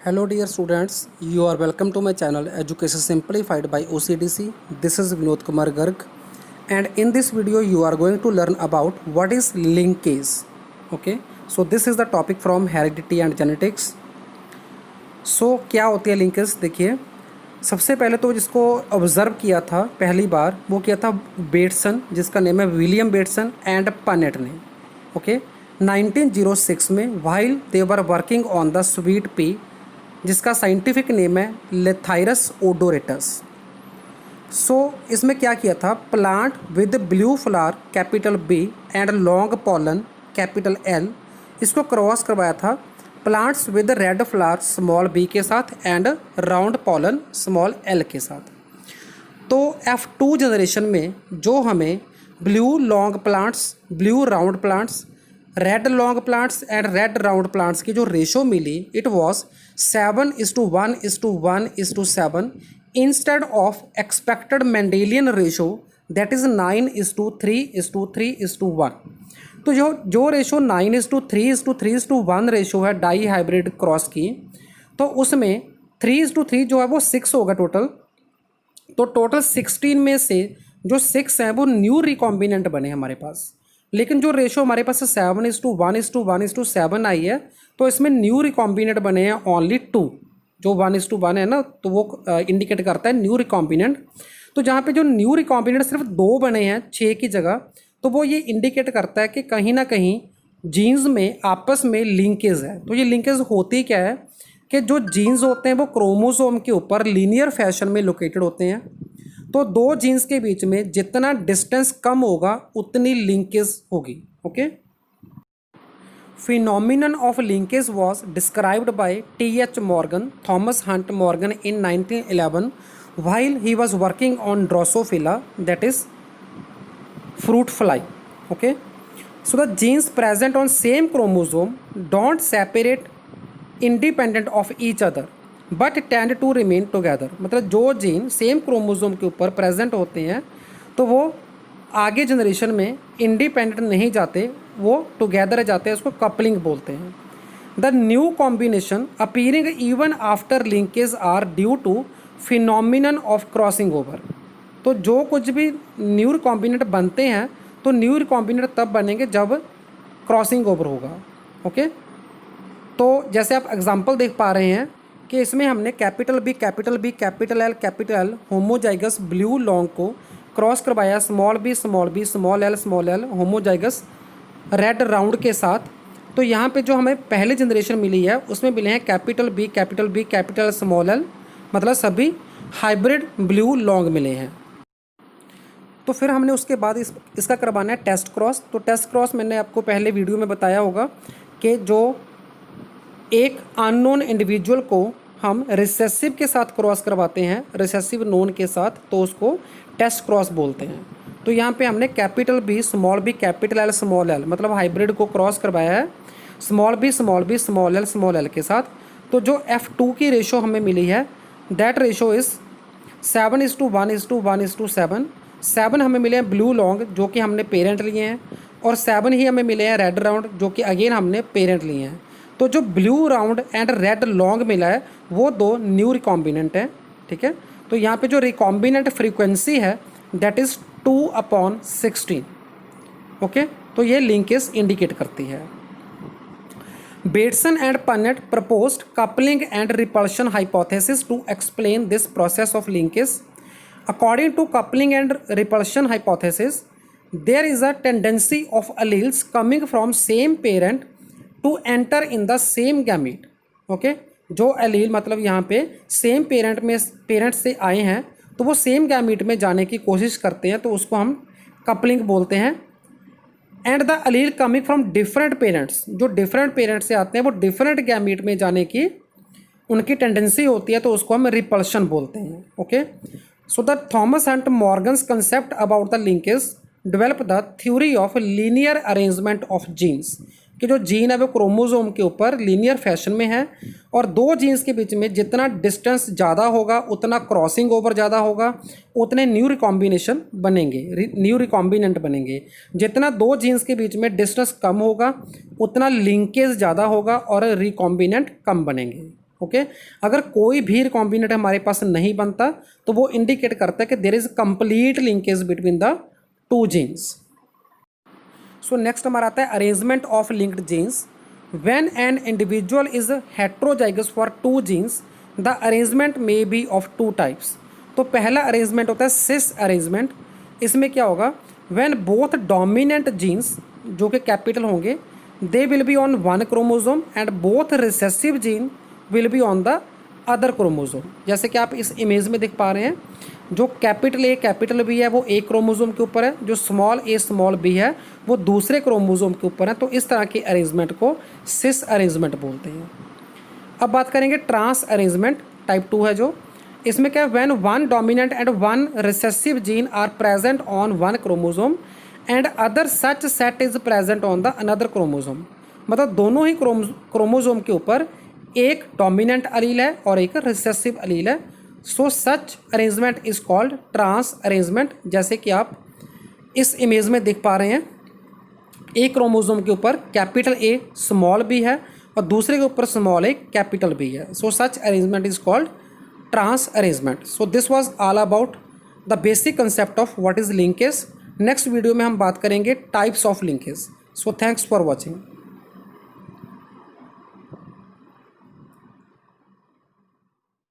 Hello dear students, you are welcome to my channel Education Simplified by OCDC. This is Vinod Kumar Garg, and in this video you are going to learn about what is linkage. Okay, so this is the topic from heredity and genetics. So क्या होती है linkage? देखिए, सबसे पहले तो जिसको observe किया था पहली बार वो किया था बेटसन, जिसका नेम है विलियम बेटसन एंड पनेट ने. ओके, 1906 में while they were working on the sweet pea, जिसका साइंटिफिक नेम है लेथाइरस ओडोरेटस. सो इसमें क्या किया था, plant with blue flower capital B and long pollen capital L, इसको क्रॉस करवाया था plants with red flower small B के साथ and round pollen small L के साथ. तो F2 जनरेशन में जो हमें blue long plants, blue round plants, red long plants and red round plants की जो रेशो मिली, it was 7:1:1:7 instead of expected Mendelian ratio that is 9:3:3:1. तो जो रेशो 9:3:3:1 रेशो है डाई हाइब्रिड क्रॉस की, तो उसमें 3:3 जो है वो 6 होगा टोटल. तो टोटल 16 में से जो 6 हैं वो न्यू रिकॉम्बिनेंट बने हमारे पास. लेकिन जो रेशो हमारे पास 7:1:1:7 आई है, तो इसमें न्यू रिकॉम्बिनेंट बने हैं ओनली 2. जो 1:1 है ना, तो वो इंडिकेट करता है न्यू रिकॉम्बिनेंट. तो जहाँ पे जो न्यू रिकॉम्बिनेंट सिर्फ 2 बने हैं 6 की जगह, तो वो ये इंडिकेट करता है कि कहीं ना कहीं जीन्स में आपस में लिंकेज है. तो ये लिंकेज होती क्या है कि जो जीन्स होते हैं वो क्रोमोसोम के ऊपर लीनियर फैशन में लोकेटेड होते हैं. तो 2 जीन्स के बीच में जितना डिस्टेंस कम होगा उतनी लिंकेज होगी. Okay, phenomenon of linkage was described bye T.H. Morgan, Thomas Hunt Morgan in 1911 while he was working on Drosophila, that is fruit fly. Okay, so the genes present on same chromosome don't separate independent of each other but tend to remain together. मतलब जो gene same chromosome के ऊपर present होते हैं तो वो आगे generation में इंडिपेंडेंट नहीं जाते, वो टुगेदर जाते हैं. उसको कपलिंग बोलते हैं. The new combination appearing even after linkage are due to phenomenon of crossing over. तो जो कुछ भी न्यू रिकॉम्बिनेंट बनते हैं तो न्यू रिकॉम्बिनेंट तब बनेंगे जब क्रॉसिंग ओवर होगा. ओके, तो जैसे आप एग्जांपल देख पा रहे हैं कि इसमें हमने capital B capital capital L homozygous blue long को क्रॉस करवाया small B small L homozygous red round के साथ. तो यहाँ पे जो हमें पहले जनरेशन मिली है उसमें मिले हैं capital B capital small L, मतलब सभी हाइब्रिड ब्लू लॉन्ग मिले हैं. तो फिर हमने उसके बाद इसका करवाना है टेस्ट क्रॉस. तो टेस्ट क्रॉस मैंने आपको पहले वीडियो में बताया होगा कि जो एक अननोन इंडिविजुअल को हम रिसेसिव के साथ क्रॉस करवाते हैं, रिसेसिव नोन के साथ, तो उसको टेस्ट क्रॉस बोलते हैं. तो यहाँ पे हमने capital B capital L small L, मतलब हाइब्रिड को क्रॉस करवाया है स्मॉल बी स्मॉल एल के साथ. तो जो F2 की रेशो हमें मिली है दैट रेशो इज़ 7:1:1:7. 7 हमें मिले हैं ब्लू लॉन्ग जो कि हमने पेरेंट लिए हैं, और 7 ही हमें मिले हैं रेड राउंड जो कि अगेन हमने पेरेंट लिए हैं. तो जो blue round and red long मिला है वो 2 न्यू रिकॉम्बिनेंट हैं. ठीक है, तो यहाँ पे जो रिकॉम्बिनेंट फ्रीक्वेंसी है दैट इज़ 2/16. ओके, तो ये लिंकेज इंडिकेट करती है. Bateson and Punnett proposed coupling and repulsion hypothesis to explain this process of linkage. According to coupling and repulsion hypothesis there is a tendency of alleles coming from same parent to enter in the same gamete. Okay, जो allele मतलब यहाँ पे same parent से आए हैं तो वो same gamete में जाने की कोशिश करते हैं, तो उसको हम कपलिंग बोलते हैं. And the allele coming from different parents, जो डिफरेंट पेरेंट्स से आते हैं वो डिफरेंट गैमीट में जाने की उनकी टेंडेंसी होती है, तो उसको हम रिपल्शन बोलते हैं. Okay, so the Thomas Hunt Morgan's concept about the linkage develop the theory of linear arrangement of genes, कि जो जीन है वो क्रोमोसोम के ऊपर लीनियर फैशन में है, और 2 जीन्स के बीच में जितना डिस्टेंस ज़्यादा होगा उतना क्रॉसिंग ओवर ज़्यादा होगा, उतने न्यू रिकॉम्बिनेशन बनेंगे, न्यू रिकॉम्बिनेंट बनेंगे. जितना 2 जीन्स के बीच में डिस्टेंस कम होगा उतना लिंकेज ज़्यादा होगा और रिकॉम्बिनेंट कम बनेंगे. ओके अगर कोई भी रिकॉम्बिनेंट हमारे पास नहीं बनता तो वो इंडिकेट करता है कि there is complete linkage between the two genes. So next हमारा आता है arrangement of linked genes. When an individual is heterozygous for two genes the arrangement may be of two types. तो पहला अरेंजमेंट होता है सिस अरेंजमेंट। इसमें क्या होगा, व्हेन बोथ डोमिनेंट जीन्स जो कि कैपिटल होंगे they will be on one chromosome and both recessive gene will be on the other chromosome. जैसे कि आप इस इमेज में देख पा रहे हैं, जो कैपिटल ए कैपिटल बी है वो एक क्रोमोजोम के ऊपर है, जो स्मॉल ए स्मॉल बी है वो दूसरे क्रोमोजोम के ऊपर है। तो इस तरह के अरेंजमेंट को सिस अरेंजमेंट बोलते हैं। अब बात करेंगे ट्रांस अरेंजमेंट टाइप 2 है जो, इसमें क्या है, when one dominant and one recessive gene are present on one chromosome and other such set is present on the another chromosome. मतलब दोनों ही क्रोमोजोम के ऊपर एक डोमिनेंट अलील है और एक रिसेसिव अलील है। So such arrangement is called trans arrangement. जैसे कि आप इस इमेज में देख पा रहे हैं, एक क्रोमोजोम के ऊपर कैपिटल ए स्मॉल बी है और दूसरे के ऊपर स्मॉल ए कैपिटल बी है। So such arrangement is called trans arrangement. So this was all about the basic concept of what is linkage. Next video में हम बात करेंगे types of linkage. So thanks for watching.